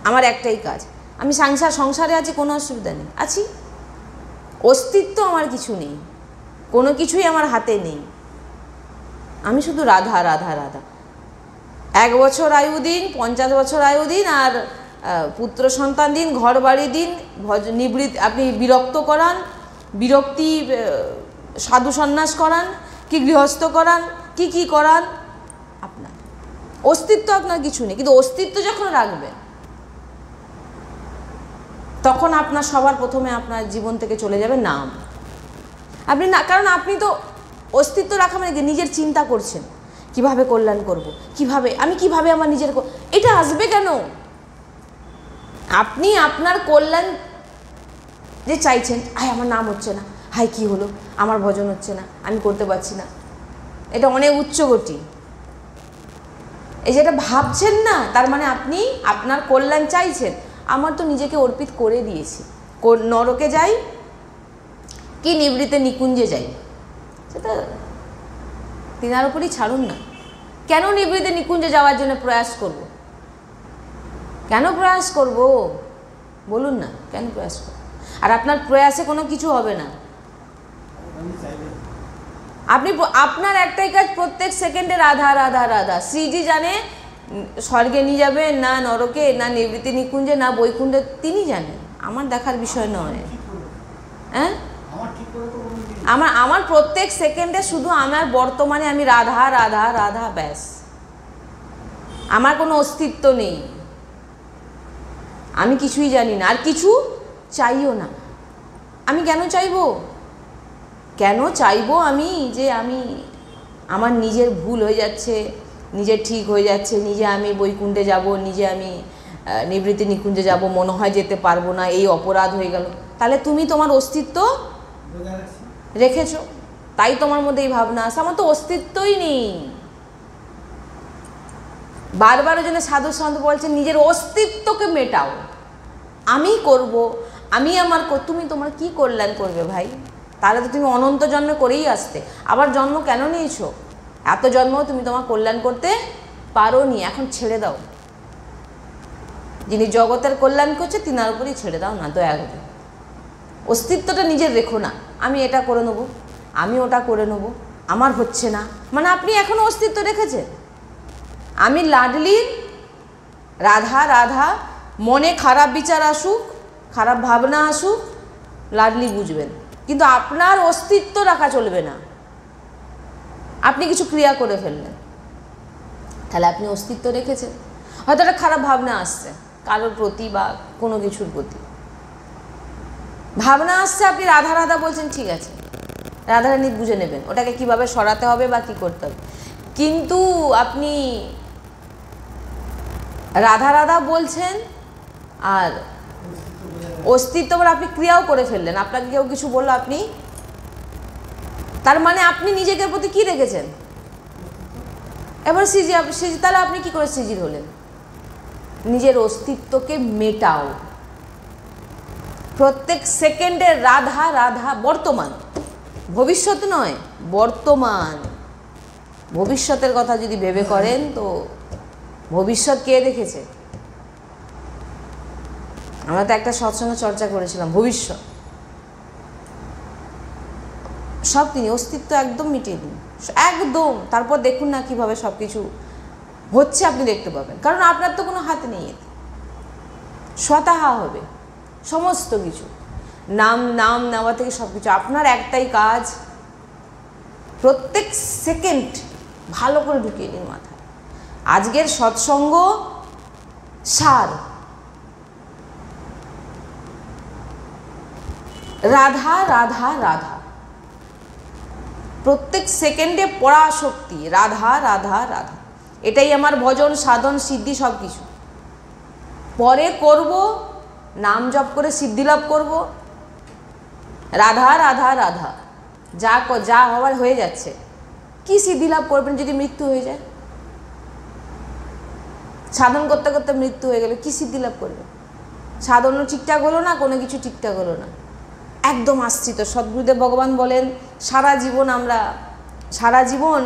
আমার একটাই কাজ, আমি সংসারে আছি, কোনো অসুবিধা নেই, আছি, অস্তিত্ব আমার কিছু নেই, কোনো কিছুই আমার হাতে নেই, আমি শুধু রাধা রাধা রাধা। 1 বছর আয়ু দিন, 50 বছর আয়ু দিন, আর পুত্র সন্তান দিন, ঘর বাড়ি দিন, আপনি বিরক্ত করান, বিরক্তি সাধু সন্ন্যাস করান, কি গৃহস্থ করান, কি করান, আপনার অস্তিত্ব আপনার কিছু নেই। কিন্তু অস্তিত্ব যখন রাখবেন, তখন আপনার সবার প্রথমে আপনার জীবন থেকে চলে যাবে নাম। আপনি না, কারণ আপনি তো অস্তিত্ব রাখা মানে নিজের চিন্তা করছেন, কিভাবে কল্যাণ করব, কিভাবে আমার নিজের, এটা আসবে কেন? আপনি আপনার কল্যাণ যে চাইছেন, আমার নাম হচ্ছে না, কি হলো, আমার ভজন হচ্ছে না, আমি করতে পারছি না, এটা অনেক উচ্চগতি। এই যেটা ভাবছেন না, তার মানে আপনি আপনার কল্যাণ চাইছেন। আমার তো নিজেকে অর্পিত করে দিয়েছি, নরকে যাই কি নিবৃতে নিকুঞ্জে যাই, সেটা তিনার উপরই ছাড়ুন না। কেন নিবৃতে নিকুঞ্জে যাওয়ার জন্য প্রয়াস করব? কেন প্রয়াস করব বলুন না, কেন প্রয়াস করব? আর আপনার প্রয়াসে কোনো কিছু হবে না। আপনার একটাই কাজ, প্রত্যেক সেকেন্ডে রাধা রাধা রাধা। শ্রীজি জানে স্বর্গে নিয়ে যাবে না নরকে, না নিবৃত্তি নিকুঞ্জে, না বৈকুণ্ঠে, তিনি জানেন, আমার দেখার বিষয় নয়। হ্যাঁ, আমার প্রত্যেক সেকেন্ডে শুধু আমার বর্তমানে আমি রাধা রাধা রাধা, ব্যাস। আমার কোনো অস্তিত্ব নেই, আমি কিছুই জানি না, আর কিছু চাইও না। আমি কেন চাইবো আমি যে আমার নিজের ভুল হয়ে যাচ্ছে, নিজের ঠিক হয়ে যাচ্ছে, নিজে আমি বৈকুণ্ঠে যাব, নিজে আমি নিবৃত্তি নিকুঞ্জে যাব, মনে হয় যেতে পারবো না, এই অপরাধ হয়ে গেল। তাহলে তুমি তোমার অস্তিত্ব রেখেছো, তাই তোমার মধ্যে এই ভাবনা আসে, আমার তো অস্তিত্বই নেই। বারবার ওই জন্য সাধু সন্ত বলছেন, নিজের অস্তিত্বকে মেটাও। আমি করব, তুমি তোমার কি কল্যাণ করবে ভাই? তাহলে তো তুমি অনন্ত জন্মে করেই আসতে, আবার জন্ম কেন নিয়েছো? এত জন্ম তুমি তোমার কল্যাণ করতে পারোনি, এখন ছেড়ে দাও। যিনি জগতের কল্যাণ করছে তিনার উপরই ছেড়ে দাও না, দয়া করে। অস্তিত্বটা নিজের রেখো না, আমি এটা করে নেবো, আমি ওটা করে নেবো, আমার হচ্ছে না, মানে আপনি এখনো অস্তিত্ব রেখেছেন। আমি লাডলি রাধা রাধা, মনে খারাপ বিচার আসুক, খারাপ ভাবনা আসুক, লাডলি বুঝবেন, কিন্তু আপনার অস্তিত্ব রাখা চলবে না। আপনি কিছু ক্রিয়া করে ফেললেন, তাহলে আপনি অস্তিত্ব রেখেছেন। হয়তো একটা খারাপ ভাবনা আসছে কারোর প্রতি বা কোনো কিছুর প্রতি, ভাবনা আসছে, আপনি রাধা রাধা বলছেন, ঠিক আছে, রাধারানী বুঝে নেবেন ওটাকে কিভাবে সরাতে হবে বা কি করতে হবে। কিন্তু আপনি রাধা রাধা বলছেন আর অস্তিত্ব, আপনি ক্রিয়াও করে ফেললেন, আপনাকে কেউ কিছু বললো, আপনি তার মানে আপনি নিজেকে প্রতি কি রেখেছেন? এবার তাহলে আপনি কি করে সৃজিত হলেন? নিজের অস্তিত্বকে মেটাও। প্রত্যেক সেকেন্ডে রাধা রাধা, বর্তমান, ভবিষ্যৎ নয়, বর্তমান। ভবিষ্যতের কথা যদি ভেবে করেন তো ভবিষ্যৎ কে দেখেছে? আমরা তো একটা সৎসঙ্গে চর্চা করেছিলাম, ভবিষ্যৎ সব তিনি, অস্তিত্ব একদম মিটিয়ে দিন, একদম। তারপর দেখুন না কিভাবে সব কিছু হচ্ছে, আপনি দেখতে পাবেন। কারণ আপনার তো কোনো হাত নেই, স্বতঃ হবে সমস্ত কিছু। নাম নাম নেওয়া থেকে সব কিছু। আপনার একটাই কাজ, প্রত্যেক সেকেন্ড ভালো করে ঢুকিয়ে নিন মাথায়। আজকের সৎসঙ্গ সার, রাধা রাধা রাধা। প্রত্যেক সেকেন্ডে পরাশক্তি, রাধা রাধা রাধা। এটাই আমার ভজন, সাধন, সিদ্ধি সব কিছু। পরে করব, নাম জপ করে সিদ্ধি লাভ করব। রাধা রাধা রাধা, যা হওয়ার হয়ে যাচ্ছে। কি সিদ্ধি লাভ করবেন যদি মৃত্যু হয়ে যায়? সাধন করতে করতে মৃত্যু হয়ে গেলে কি সিদ্ধি লাভ করবে? সাধনও ঠিকঠাক হলো না, কোনো কিছু ঠিকঠাক হলো না, একদম আশ্রিত। সদ্গুরুদেব ভগবান বলেন সারা জীবন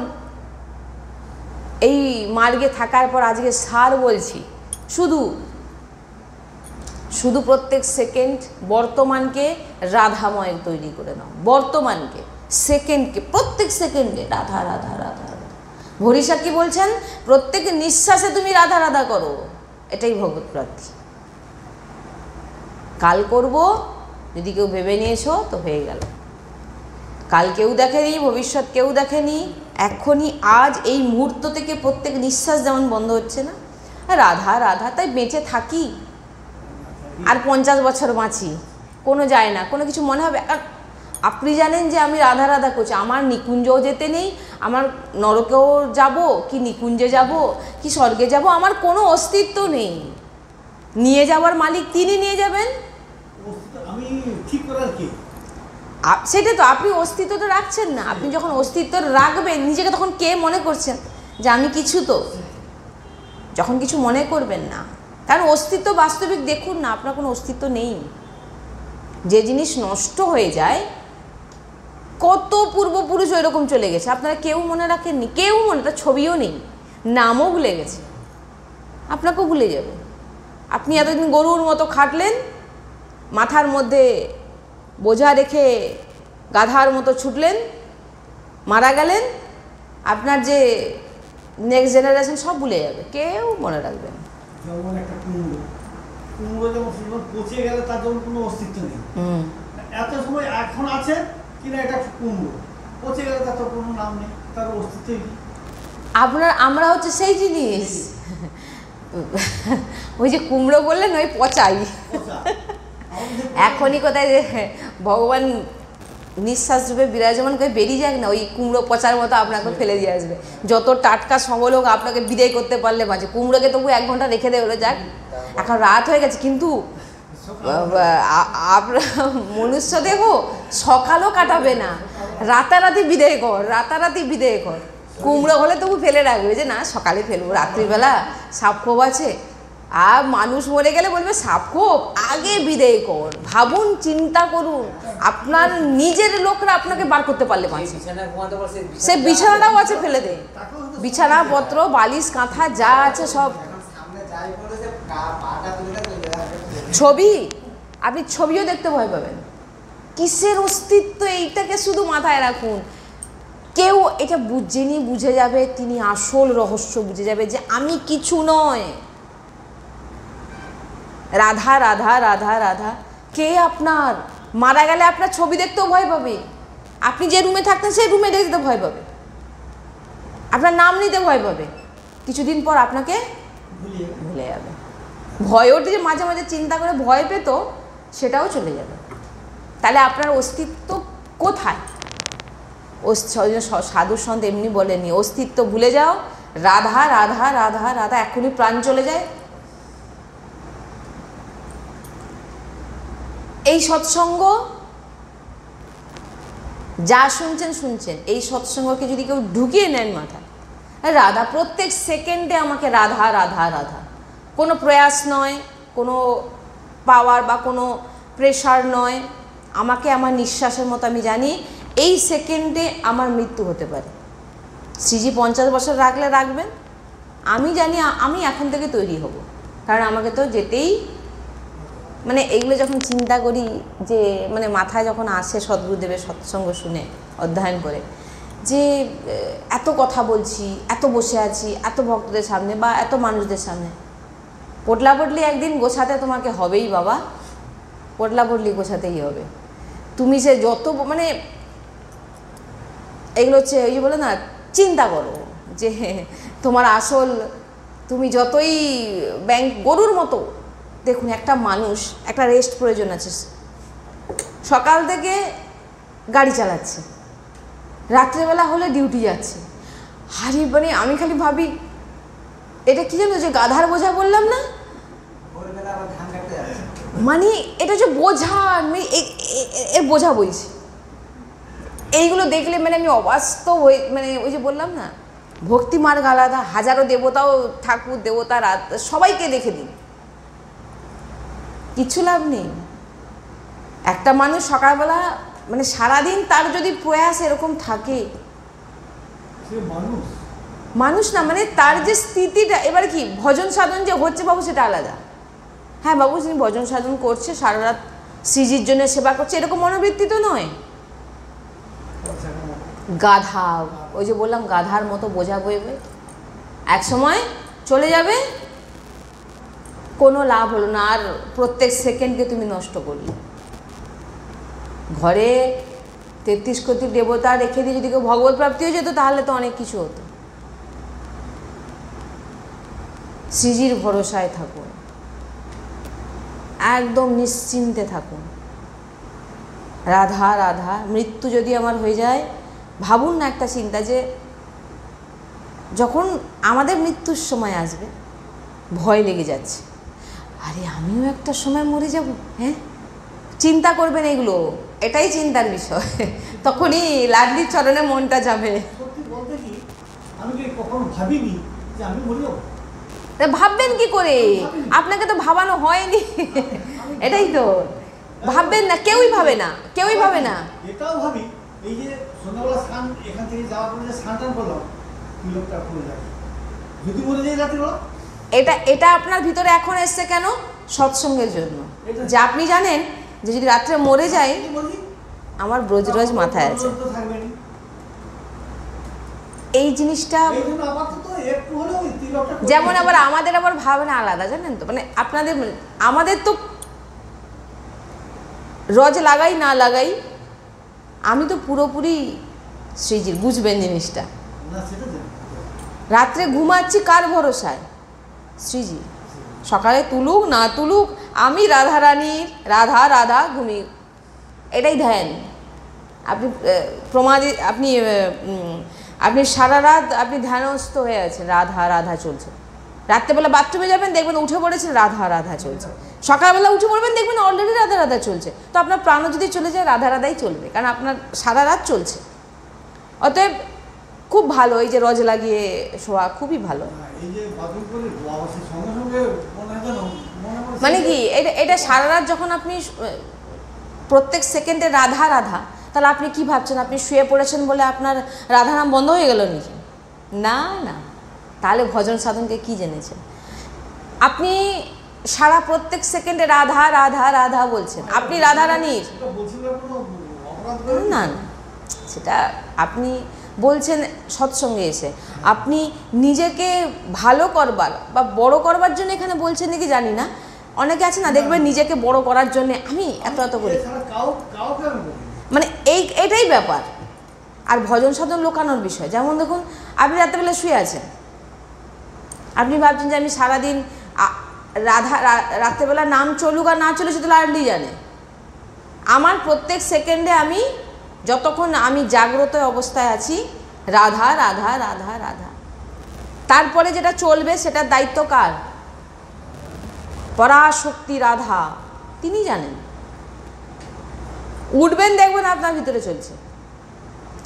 এই মার্গে থাকার পর আজকে সার বলছি, শুধু প্রত্যেক সেকেন্ড বর্তমানকে রাধাময় তৈরি করে নাও। বর্তমানকে, সেকেন্ডকে, প্রত্যেক সেকেন্ডে রাধা রাধা রাধা রাধা। হরিষা কি বলছেন? প্রত্যেক নিঃশ্বাসে তুমি রাধা রাধা করো। এটাই ভগবত প্রার্থী। কাল করব যদি কেউ ভেবে নিয়েছো তো হয়ে গেল। কাল কেউ দেখেনি, ভবিষ্যৎ কেউ দেখেনি, এখনই আজ এই মুহূর্ত থেকে প্রত্যেক নিঃশ্বাস যেমন বন্ধ হচ্ছে না, রাধা রাধা। তাই বেঁচে থাকি, আর 50 বছর বাঁচি, কোনো যায় না, কোনো কিছু মনে হবে। আপনি জানেন যে আমি রাধা রাধা করছি, আমার নিকুঞ্জও যেতে নেই, আমার নরকেও যাব কি নিকুঞ্জে যাব কি স্বর্গে যাব, আমার কোনো অস্তিত্ব নেই। নিয়ে যাওয়ার মালিক তিনি নিয়ে যাবেন। আমি ঠিক করার কি? সেটা তো আপনি অস্তিত্ব তো রাখছেন না। আপনি যখন অস্তিত্ব রাখবেন নিজেকে, তখন কে মনে করছেন যে আমি কিছু, তো যখন কিছু মনে করবেন না, কারণ অস্তিত্ব বাস্তবিক দেখুন না, আপনার কোনো অস্তিত্ব নেই। যে জিনিস নষ্ট হয়ে যায়, কত পূর্বপুরুষ ওই রকম চলে গেছে, আপনারা কেউ মনে রাখেননি, কেউ মনে, তার ছবিও নেই, নামও ভুলে গেছে, আপনাকেও ভুলে যাবে। আপনি এতদিন গরুর মতো খাটলেন, মাথার মধ্যে বোঝা রেখে গাধার মতো ছুটলেন, মারা গেলেন, আপনার যে নেক্সট জেনারেশন সব ভুলে যাবে, কেউ মনে রাখবে না। যেমন একটা কুমড়ো যেমন পচে গেলে তার যেমন কোনো অস্তিত্ব নেই, এত সময় এখন আছে কিনা এটা কুমড়ো, পচে গেলে তার তো কোনো নাম নেই, তার অস্তিত্বই নেই। আমরা হচ্ছে সেই জিনিস, ওই যে কুমড়ো বললেন, ওই পচাই। এখনই কোথায় ভগবান নিঃশ্বাস রূপে বিরাজমান করে বেরিয়ে যাক না, ওই কুমড়ো পচার মতো আপনাকে ফেলে দিয়ে আসবে। যত টাটকা সবল হোক, আপনাকে বিদায় করতে পারলে বাঁচে। কুমড়োকে তবু 1 ঘন্টা রেখে দেবে, যাক এখন রাত হয়ে গেছে, কিন্তু আপনার মনুষ্য দেখো সকালও কাটাবে না, রাতারাতি বিদায় কর। কুমড়ো হলে তবু ফেলে রাখবে, যে না সকালে ফেলবো, রাত্রিবেলা সাপ খোপ আছে। আর মানুষ মরে গেলে বলবে সাপ খোপ, আগে বিদায় কর। ভাবুন, চিন্তা করুন, আপনার নিজের লোকরা আপনাকে বার করতে পারলে বাঁচে। সে বিছানাটাও আছে, ফেলে দে, বিছানাপত্র, বালিশ, কাঁথা যা আছে সব। ছবি, আপনি ছবিও দেখতে ভয় পাবেন। কিসের অস্তিত্ব, এইটাকে শুধু মাথায় রাখুন। কেউ এটা বুঝে যাবে, তিনি আসল রহস্য বুঝে যাবে যে আমি কিছু নয়। রাধা রাধা রাধা রাধা। কে আপনার মারা গেলে আপনার ছবি দেখতেও ভয় পাবে, আপনি যে রুমে থাকতেন সেই রুমে দেখতে ভয় পাবে, আপনার নাম নিতে ভয় পাবে, কিছুদিন পর আপনাকে ভুলে যাবে। ভয়টা যে মাঝে মাঝে চিন্তা করে ভয় পেত, সেটাও চলে যাবে। তাহলে আপনার অস্তিত্ব কোথায়? সাধু সন্ত এমনি বলেনি, অস্তিত্ব ভুলে যাও, রাধা রাধা রাধা রাধা, এখনই প্রাণ চলে যায়। এই সৎসঙ্গ যা শুনছেন শুনছেন, এই সৎসঙ্গকে যদি কেউ ঢুকিয়ে নেন মাথায়, রাধা প্রত্যেক সেকেন্ডে আমাকে রাধা রাধা রাধা, কোনো প্রয়াস নয়, কোনো পাওয়ার বা কোনো প্রেশার নয়, আমাকে আমার নিঃশ্বাসের মতো আমি জানি এই সেকেন্ডে আমার মৃত্যু হতে পারে। শ্রীজি 50 বছর রাখলে রাখবেন, আমি জানি আমি এখন থেকে তৈরি হব, কারণ আমাকে তো যেতেই, মানে এইগুলো যখন চিন্তা করি যে মানে মাথায় যখন আসে সদ্গুরুদেবের সৎসঙ্গ শুনে অধ্যয়ন করে, যে এত কথা বলছি, এত বসে আছি এত ভক্তদের সামনে বা এত মানুষদের সামনে, পটলা পটলি একদিন গোছাতে তোমাকে হবেই বাবা, পটলা পটলি গোছাতেই হবে। তুমি সে যত মানে এগুলো হচ্ছে ওই যে বলে না, চিন্তা করো যে তোমার আসল, তুমি যতই ব্যাংক গরুর মতো, দেখুন একটা মানুষ একটা রেস্ট প্রয়োজন আছে, সকাল থেকে গাড়ি চালাচ্ছে, রাত্রেবেলা হলে ডিউটি যাচ্ছে, হারি মানে আমি খালি ভাবি এটা কি জানো, যে গাধার বোঝা বললাম না, মানে এটা যে বোঝা, এর বোঝা বইছে, এইগুলো দেখলে মানে আমি অবাস্তব হয়ে, মানে ওই যে বললাম না, ভক্তি মার্গ আলাদা, হাজারো দেবতাও, ঠাকুর দেবতা সবাইকে দেখে দিন, কিচ্ছু লাভ নেই। একটা মানুষ সকালবেলা মানে সারাদিন তার যদি প্রয়াস এরকম থাকে, মানুষ না মানে তার যে স্থিতিটা, এবার কি ভজন সাধন যে হচ্ছে বাবু সেটা আলাদা, হ্যাঁ বাবু তিনি ভজন সাধন করছে, সারা রাত শ্রীজির জন্য সেবা করছে, এরকম মনোবৃত্তি তো নয়। গাধা, ওই যে বললাম গাধার মতো বোঝা বইবে, এক সময় চলে যাবে, কোনো লাভ হলো না, আর প্রত্যেক সেকেন্ডকে তুমি নষ্ট করলে। ঘরে 33 কোটি দেবতা রেখে দিয়ে যদি কেউ ভগবত প্রাপ্তি হয়ে যেত তাহলে তো অনেক কিছু হতো। শ্রীজির ভরসায় থাকুন, একদম নিশ্চিন্তে থাকুন, রাধা রাধা। মৃত্যু যদি আমার হয়ে যায়, ভাবুন না একটা চিন্তা, যে যখন আমাদের মৃত্যুর সময় আসবে ভয় লেগে যাচ্ছে, আরে আমিও একটা সময় মরে যাব, হ্যাঁ চিন্তা করবেন এগুলো, এটাই চিন্তার বিষয়, তখনই লাডলির চরণে মনটা যাবে। সত্যি বলতে কি আমি কি কখনো ভাবিনি যে আমি মরে যাব? ভাববেন কি করে, আপনাকে তো ভাবানো হয়নি, এটাই তো, ভাববেন না, কেউই ভাবে না, কেউই ভাবে না। এটাও ভাবি, এই যে সন্ধ্যাবেলা স্নান এখান থেকে যাওয়ার পরে যে স্নান টান করলাম, লোকটা পড়ে যাবে, যদি মরে যাই রাত্রিবেলা। এটা আপনার ভিতরে এখন এসছে কেন? সৎসঙ্গের জন্য, যে আপনি জানেন যে যদি রাত্রে মরে যায় আমার ব্রজরজ মাথায় আছে, এই জিনিসটা যেমন আবার আমাদের আবার ভাবনা আলাদা, জানেন তো, মানে আপনাদের আমাদের তো রজ লাগাই না লাগাই, আমি তো পুরোপুরি শ্রীজির, বুঝবেন জিনিসটা। রাত্রে ঘুমাচ্ছি কার ভরসায়? শ্রীজি। সকালে তুলুক না তুলুক আমি রাধারানীর, রাধা রাধা ঘুমি, এটাই ধ্যান। আপনি প্রমাদে আপনি সারা রাত আপনি ধ্যানস্থ হয়ে আছেন, রাধা রাধা চলছে। রাত্রেবেলা বাথরুমে যাবেন, দেখবেন উঠে পড়েছেন, রাধা রাধা চলছে। সকালবেলা উঠে পড়বেন, দেখবেন অলরেডি রাধা রাধা চলছে। তো আপনার প্রাণও যদি চলে যায়, রাধা রাধাই চলবে, কারণ আপনার সারা রাত চলছে। অতএব খুব ভালো এই যে রজ লাগিয়ে শোয়া, খুবই ভালো। মানে কি এটা সারা রাত যখন আপনি প্রত্যেক সেকেন্ডে রাধা রাধা, তাহলে আপনি কি ভাবছেন আপনি শুয়ে পড়েছেন বলে আপনার রাধা নাম বন্ধ হয়ে গেল নাকি? না না, তাহলে ভজন সাধনকে কি জেনেছেন আপনি? সারা প্রত্যেক সেকেন্ডে রাধা রাধা রাধা বলছেন, আপনি রাধা রানীর। না না, সেটা আপনি বলছেন সৎসঙ্গে এসে, আপনি নিজেকে ভালো করবার বা বড় করবার জন্য এখানে বলছেন নাকি জানি না। অনেকে আছে না, দেখবেন নিজেকে বড় করার জন্য আমি এত এত করি, মানে এটাই ব্যাপার। আর ভজন সাধন লোকানোর বিষয়, যেমন দেখুন আপনি রাত্রেবেলা শুয়ে আছেন, আপনি ভাবছেন যে আমি সারাদিন রাত্রেবেলা নাম চলুক আর না চলুক সেটা লাডলি জানে। আমার প্রত্যেক সেকেন্ডে আমি যতক্ষণ আমি জাগ্রত অবস্থায় আছি, রাধা রাধা রাধা রাধা। তারপরে যেটা চলবে সেটার দায়িত্ব কার? পরাশক্তি রাধা, তিনি জানেন। উঠবেন দেখবেন আপনার ভিতরে চলছে,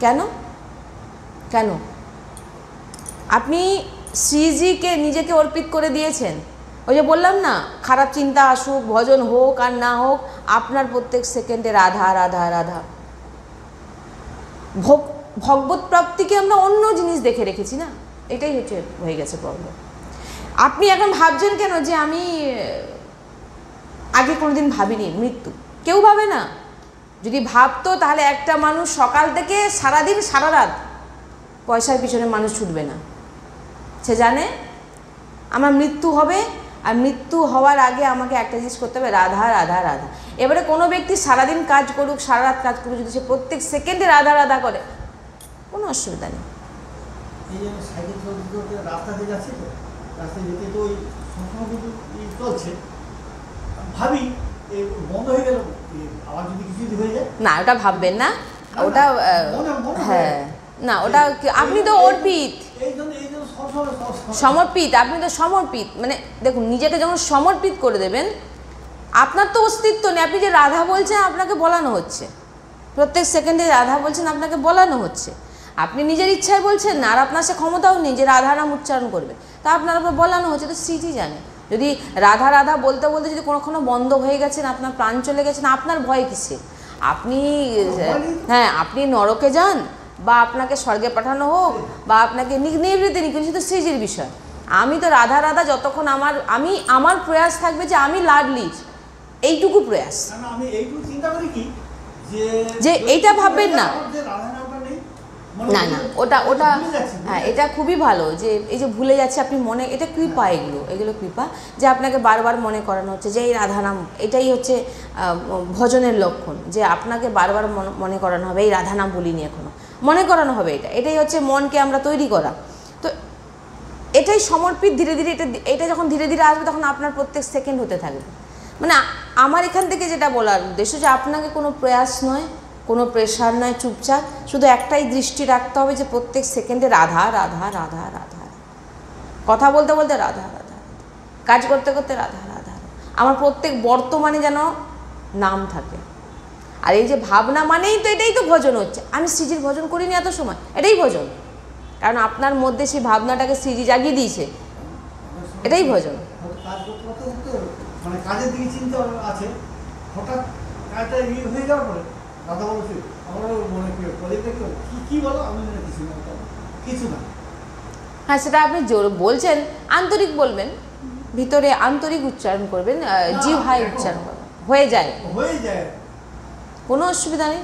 কেন কেন আপনি শ্রীজিকে নিজেকে অর্পিত করে দিয়েছেন? ওই যে বললাম না, খারাপ চিন্তা আসুক, ভজন হোক আর না হোক, আপনার প্রত্যেক সেকেন্ডে রাধা রাধা রাধা। ভগবত প্রাপ্তিকে আমরা অন্য জিনিস দেখে রেখেছি না, এটাই হচ্ছে হয়ে গেছে প্রবলেম। আপনি এখন ভাবছেন কেন যে আমি আগে কোনোদিন ভাবিনি মৃত্যু? কেউ ভাবে না। যদি ভাবতো তাহলে একটা মানুষ সকাল থেকে সারাদিন সারা রাত পয়সার পিছনে মানুষ ছুটবে না। সে জানে আমার মৃত্যু হবে, আর মৃত্যু হওয়ার আগে আমাকে একটা জিনিস করতে হবে, রাধা রাধা রাধা। এবারে কোনো ব্যক্তি সারাদিন কাজ করুক, সারা রাত কাজ করুক, যদি সে প্রত্যেক সেকেন্ডে রাধা রাধা করে, কোনো অসুবিধা নেই। এই যে সাইকেল চলতে রাস্তা দিয়ে যাচ্ছে, তো রাস্তায় যেতে তো ওই সবসময় কিন্তু চলছে, ভাবি বন্ধ হয়ে গেল, আবার যদি কিছু যদি হয়ে যায়। না, ওটা ভাববেন না, ওটা হ্যাঁ না, ওটা আপনি তো অর্পিত, সমর্পিত, আপনি তো সমর্পিত। মানে দেখুন, নিজেকে যখন সমর্পিত করে দেবেন, আপনার তো অস্তিত্ব নেই। আপনি যে রাধা বলছেন, আপনাকে বলানো হচ্ছে, প্রত্যেক সেকেন্ডে রাধা বলছেন, আপনাকে বলানো হচ্ছে। আপনি নিজের ইচ্ছায় বলছেন না, আর আপনার সে ক্ষমতাও নেই যে রাধা নাম উচ্চারণ করবেন, তা আপনার উপর বলানো হচ্ছে। তো শ্রীজি জানে, যদি রাধা রাধা বলতে বলতে যদি কোনোক্ষণ বন্ধ হয়ে গেছেন, আপনার প্রাণ চলে গেছেন, আপনার ভয় কিসে? আপনি হ্যাঁ, আপনি নরকে যান বা আপনাকে স্বর্গে পাঠানো হোক বা আপনাকে নিবৃত্তি নিকুন, সেটা শ্রীজির বিষয়। আমি তো রাধা রাধা যতক্ষণ আমার প্রয়াস থাকবে যে আমি লাডলি, এইটুকু প্রয়াস। আমি এইটুকু চিন্তা করি কি যে এইটা ভাববেন না, না না, ওটা হ্যাঁ, এটা খুবই ভালো যে এই যে ভুলে যাচ্ছে আপনি মনে, এটা কৃপা, এগুলো কৃপা যে আপনাকে বারবার মনে করানো হচ্ছে যে এই রাধা নাম, এটাই হচ্ছে ভজনের লক্ষণ, যে আপনাকে বারবার মনে করানো হবে এই রাধা নাম বলিনি এখনো, মনে করানো হবে। এটাই হচ্ছে মনকে আমরা তৈরি করা। তো এটাই সমর্পিত। ধীরে ধীরে এটা যখন ধীরে ধীরে আসবে, তখন আপনার প্রত্যেক সেকেন্ড হতে থাকবে। মানে আমার এখান থেকে যেটা বলার উদ্দেশ্য, যে আপনাকে কোনো প্রয়াস নয়, কোনো প্রেশার নয়, চুপচাপ শুধু একটাই দৃষ্টি রাখতে হবে যে প্রত্যেক সেকেন্ডে রাধা রাধা রাধা রাধা, কথা বলতে বলতে রাধা রাধা, কাজ করতে করতে রাধা রাধা। আমার প্রত্যেক বর্তমানে যেন নাম থাকে। আর এই যে ভাবনা মানেই তো, এটাই তো ভজন হচ্ছে। আমি শ্রীজির ভজন করিনি এত সময়, এটাই ভজন, কারণ আপনার মধ্যে সেই ভাবনাটাকে শ্রীজি জাগিয়ে দিয়েছে, এটাই ভজন। মানে কাজের দিকে চিন্তা আছে, হঠাৎ কাজটা হয়ে যাওয়ার পরে দাদা বলছি আমার মনে করে কি বলো, আমি কিছু না। হ্যাঁ, সেটা আপনি বলছেন, আন্তরিক বলবেন, ভিতরে আন্তরিক উচ্চারণ করবেন, জিহ্বায় উচ্চারণ করবেন, হয়ে যায়, কোনো অসুবিধা নেই,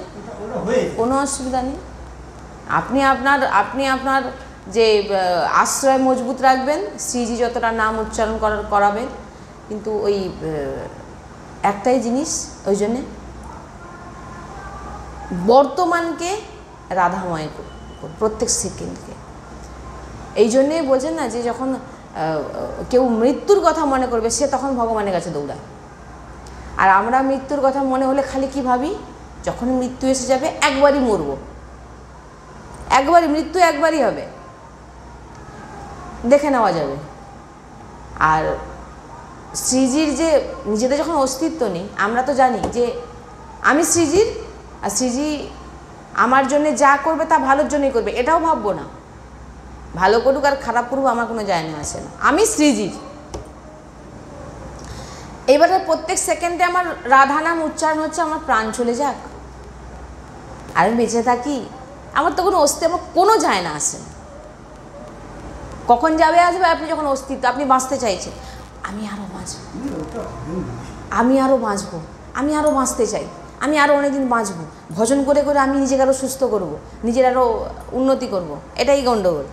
কোনো অসুবিধা নেই। আপনি আপনার যে আশ্রয় মজবুত রাখবেন, শ্রীজি যতটা নাম উচ্চারণ করাবেন, কিন্তু ওই একটাই জিনিস, ওই জন্যে বর্তমানকে রাধাময় প্রত্যেক সেকেন্ডকে। এই জন্যেই বলছেন না যে যখন কেউ মৃত্যুর কথা মনে করবে, সে তখন ভগবানের কাছে দৌড়ায়। আর আমরা মৃত্যুর কথা মনে হলে খালি কি ভাবি, যখন মৃত্যু এসে যাবে একবারই মরব, মৃত্যু একবারই হবে, দেখে নেওয়া যাবে। আর শ্রীজির যে নিজেদের যখন অস্তিত্ব নেই, আমরা তো জানি যে আমি শ্রীজির, আর শ্রীজি আমার জন্য যা করবে তা ভালোর জন্যই করবে, এটাও ভাববো না। ভালো করুক আর খারাপ করুক আমার কোনো যায় না আসে না, আমি শ্রীজির। এবারে প্রত্যেক সেকেন্ডে আমার রাধা নাম উচ্চারণ হচ্ছে, আমার প্রাণ চলে যাক আর আমি বেঁচে থাকি, আমার তো কোনো অস্তিত্ব, আমার কোনো যায় না আসে না। কখন যাবে আসবে, আপনি যখন অস্তিত্ব, আপনি বাঁচতে চাইছেন, আমি আরও বাঁচবো, আমি আরও বাঁচবো, আমি আরও বাঁচতে চাই, আমি আরও অনেকদিন বাঁচবো, ভজন করে করে আমি নিজেকে আরও সুস্থ করব, নিজের আরও উন্নতি করব, এটাই গণ্ডগোল।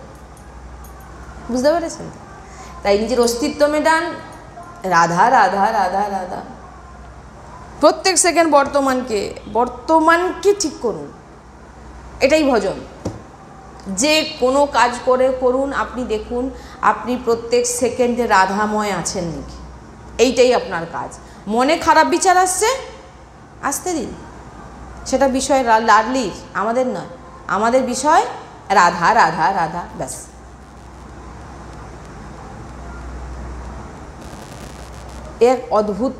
বুঝতে পেরেছেন? তাই নিজের অস্তিত্ব মেটান, রাধা রাধা রাধা রাধা, প্রত্যেক সেকেন্ড বর্তমানকে ঠিক করুন, এটাই ভজন। যে কোনো কাজ করুন, আপনি দেখুন আপনি প্রত্যেক সেকেন্ডে রাধাময় আছেন নাকি, এইটাই আপনার কাজ। মনে খারাপ বিচার আসতে দিন, সেটা বিষয় লাডলির, আমাদের নয়, আমাদের বিষয় রাধা রাধা রাধা, ব্যাস। এক অদ্ভুত,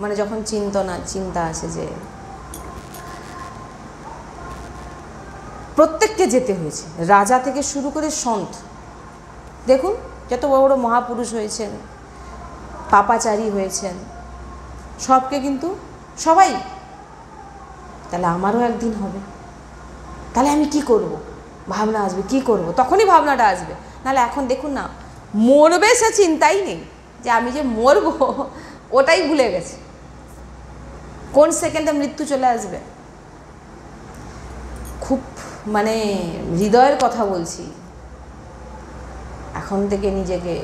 মানে যখন চিন্তা আসে যে প্রত্যেক প্রত্যেককে যেতে হয়েছে, রাজা থেকে শুরু করে সন্ত। দেখুন যত বড় বড় মহাপুরুষ হয়েছেন, পাপাচারী হয়েছেন, সবকে কিন্তু সবাই। তাহলে আমারও একদিন হবে, তাহলে আমি কি করব? ভাবনা আসবে কি করব, তখনই ভাবনাটা আসবে। নাহলে এখন দেখুন না, মরবে সে চিন্তাই নেই, যে আমি যে মরবো ওটাই ভুলে গেছে, কোন সেকেন্ডে মৃত্যু চলে আসবে। খুব মানে হৃদয়ের কথা বলছি, এখন থেকে নিজেকে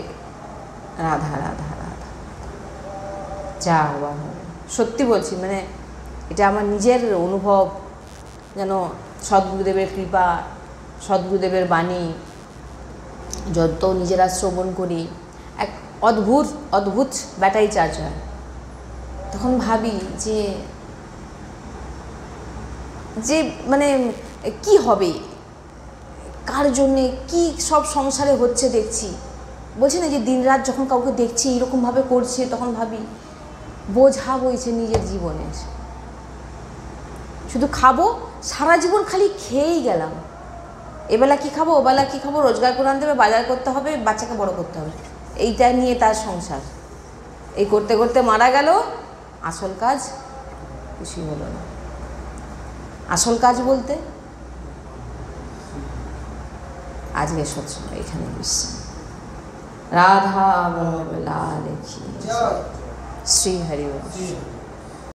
রাধা রাধা রাধা, যা হওয়ার হবে। সত্যি বলছি, মানে এটা আমার নিজের অনুভব, যেন সদ্গুরুদেবের কৃপা, সদ্গুরুদেবের বাণী যত নিজেরা শ্রবণ করি, এক অদ্ভুত অদ্ভুত ব্যাটারি চার্জ হয়। তখন ভাবি যে যে মানে কি হবে, কার জন্যে কি সব সংসারে হচ্ছে দেখছি। বলছি না যে দিনরাত যখন কাউকে দেখছি এরকমভাবে করছে, তখন ভাবি বোঝা বইছে নিজের জীবনে। শুধু খাবো, সারা জীবন খালি খেয়েই গেলাম, এবেলা কী খাবো, ওবেলা কী খাবো, রোজগার করে আনতে হবে, বাজার করতে হবে, বাচ্চাকে বড় করতে হবে, এইটা নিয়ে তার সংসার। এই করতে করতে মারা গেল, আসল কাজ কিছুই হলো না। আসল কাজ বলতে আজকে সৎসঙ্গ এখানে বিশ্রাম। রাধা বল্লভ লাল কি, শ্রী হরি বল।